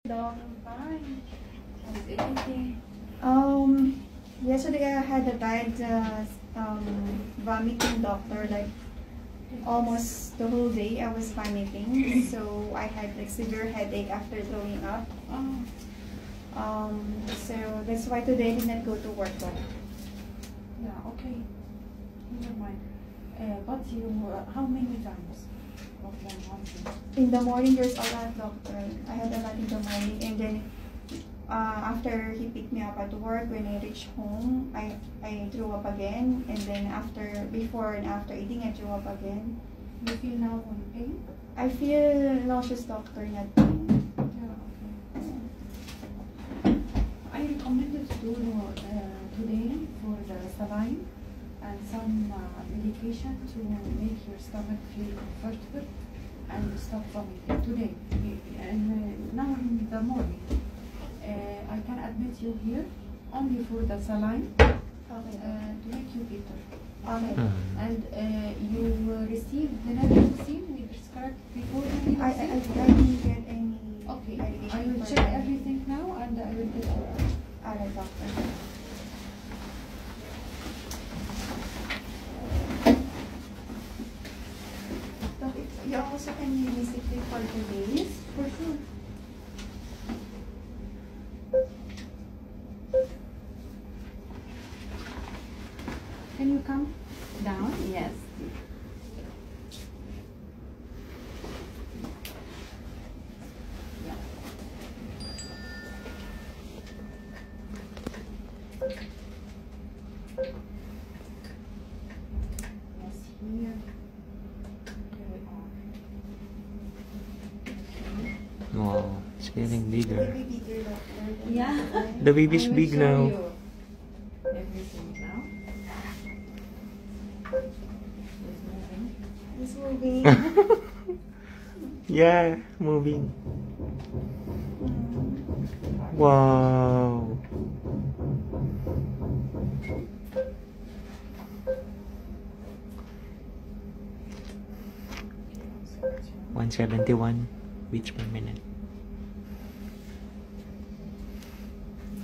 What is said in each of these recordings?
Doc, I'm fine. How's everything? Yesterday I had a bad vomiting, doctor. Like almost the whole day I was vomiting. So I had like severe headache after throwing up. So that's why today I did not go to work. Yeah, okay. Never mind. But you, how many times of vomiting? In the morning there's a lot, doctor. I had a lot in the morning, and then after he picked me up at work, when I reached home, I threw up again, and then before and after eating, I threw up again. You feel now in pain? I feel nauseous, doctor, not pain. Yeah, okay. I recommended to do today for the saline and some medication to make your stomach feel comfortable and stop vomiting today. And now in the morning, I can admit you here only for the saline to make you better. Okay. And you received the naproxen we prescribed before the I naproxen? didn't get any. Okay, medication I will for check that. everything now and I will get you. Alright, doctor. Doc, you also can visit me for 2 days? For sure. Can you come down? Yes. Yeah. Yes, here. Here we are. Wow, it's getting bigger. Maybe bigger, doctor. Yeah. The baby's I will big show now. you everything now. It's moving. It's moving. Yeah, moving. Wow. 171 beats per minute.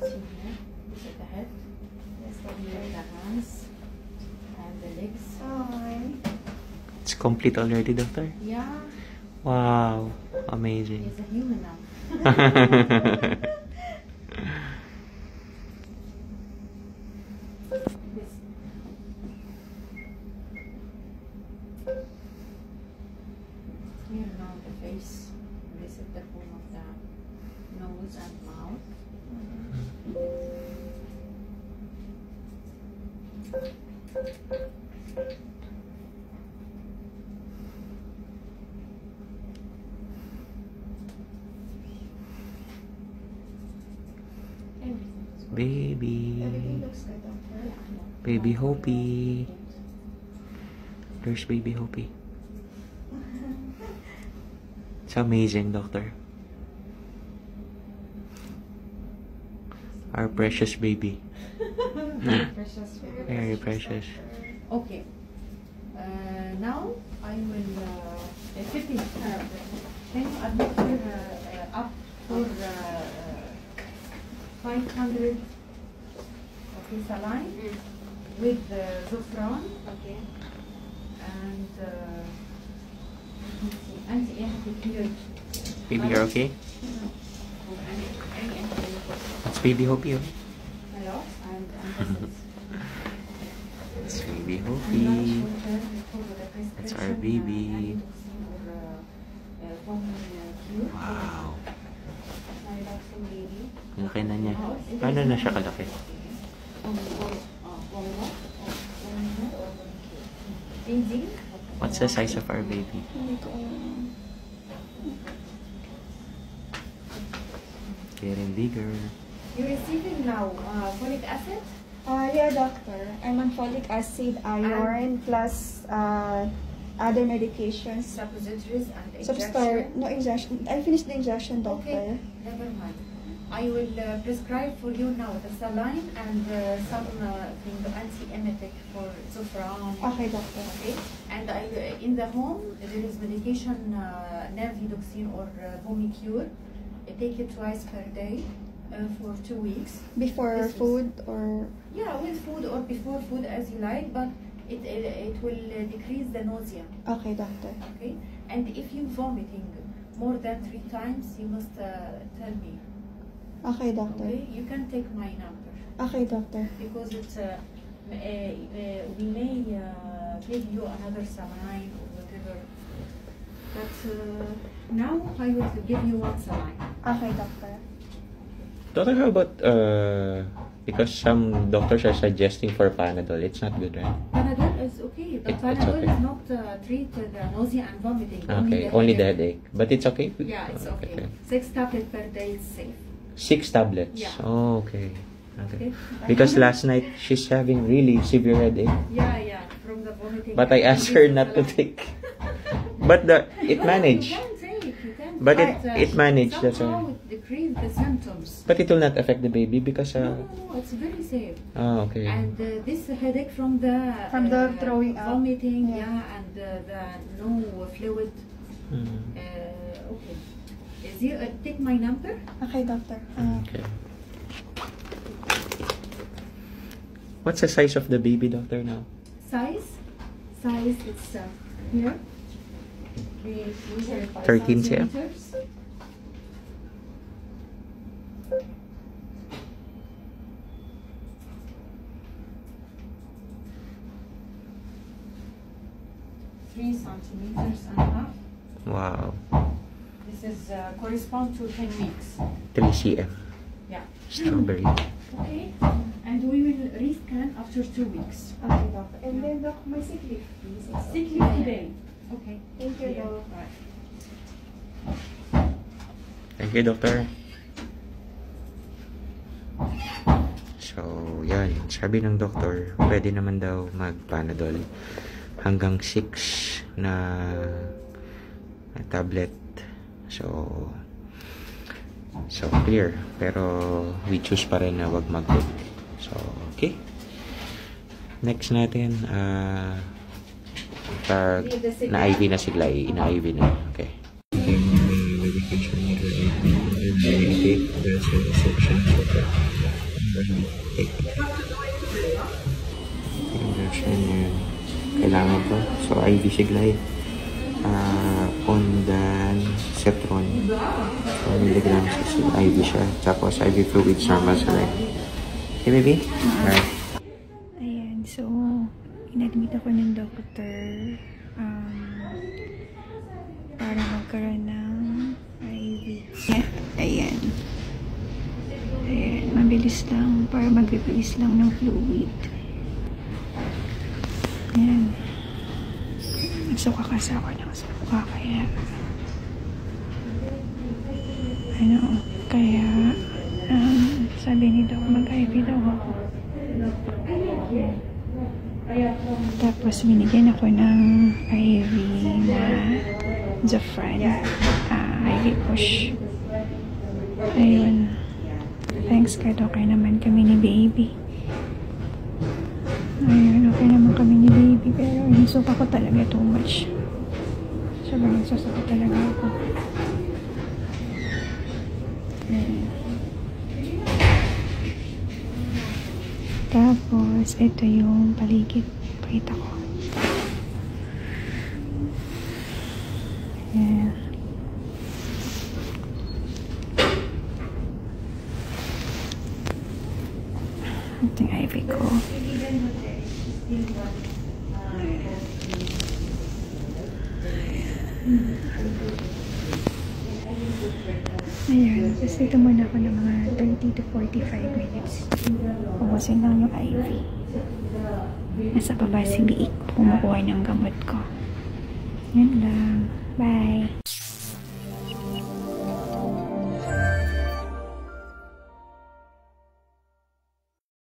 See here, look at the head, Yes, here the hands, and the legs. doctor. It's complete already, doctor? Yeah, Wow, amazing. he's a human now. This. Here now the face. This is the form of the nose and mouth. Everything is good. Baby. Everything looks good, doctor. Baby Hopi. There's baby Hopi. It's amazing, doctor. Our precious baby. Precious. Very precious. Okay. Now I will 50. Can you admit her up for 500 okay, saline with Zofran Okay. and anti-emetic here. Baby, you're okay? It's baby Hopi, oh. Hello? And this is. It's baby Hopi. That's our baby. Wow. Laki na niya. Paano na siya kalaki? What's the size of our baby? Hindi ko alam. Getting bigger. You're receiving now folic acid? Yeah, doctor. I'm on folic acid, iron, plus other medications. Suppositories and Substar, injection? no injection. I finished the injection, doctor. Okay, never mind. I will prescribe for you now the saline and some anti-emetic for Zofran. Okay, doctor. Okay, and in the home there is medication Nervidoxin or Vomicure. take it twice per day for 2 weeks. Before This is- food or Yeah, with food or before food as you like, but it will decrease the nausea. okay, doctor. Okay, and if you vomiting more than 3 times, you must tell me. Okay, doctor. Okay, you can take my number Okay, doctor. because we may give you another saline or whatever. But now I will give you one saline. Okay, doctor. Doctor, how about, because some doctors are suggesting for Panadol, it's not good, right? Panadol is okay, but It's Panadol okay. is not treat the nausea and vomiting. Okay, only the headache. But it's okay? Yeah, it's okay. 6 tablets per day is safe. 6 tablets? Yeah. Oh, okay. Okay. Okay. Because last night, she's having really severe headache. Yeah, from the vomiting. But I asked her not to take. But it managed. You can take, you can But take, it managed, that's somehow why. it decreased the symptoms. But it will not affect the baby because... No, it's very safe. Oh, okay. And this headache from the throwing up. vomiting, Yeah. and the no fluid. Mm. Okay. Is you take my number? Okay, doctor. Okay. What's the size of the baby, doctor, now? Size it's here. 13 cm. centimeters. Three centimeters and a half. Wow. This is correspond to 10 weeks. 3 cm. Yeah. Strawberry. Okay. And we will rescan after 2 weeks. Okay, doctor. And then, doc, my sick leave, please. Sick leave today. Okay. Thank you, Yeah. doc. Right. Thank you, doctor. So, yan. Sabi ng doktor, pwede naman daw mag-Panadol hanggang 6 na tablet. So clear. Pero we choose pa rin na wag mag-take. So, okay. Next natin, pag na-IV na sila, ina-IV na. Okay. Kailangan to. So, IV Siglay. Ondan, Cetron. 4 milligrams is IV siya. Tapos, IV fluids normal sa leg. Okay, baby? Alright. Ayan, so, inadmit ako ng doctor para magkaroon ng IV. Ayan. Ayan, mabilis lang para mag-release lang ng fluid. Ayan. Nagsuka kasi ako ng suka, kaya sabi ni Doc, mag-IV daw ako. Tapos binigyan ako ng IV na Zofran, IV push. Ayun. Thanks ka, okay naman kami ni baby. Ayun, okay naman kami ni baby, pero inisuka ko talaga too much. Sobrang nagsusuka talaga ako. Ayun. Tapos, ito yung paligid. Pakita ko. Ayan. Ito yung IV ko. Ayan. Tapos dito muna ako ng mga 30 to 45 minutes. Ubusin lang yung IV. Nasa baba si Biik. Kumukuha ng gamot ko. Yan lang. Bye.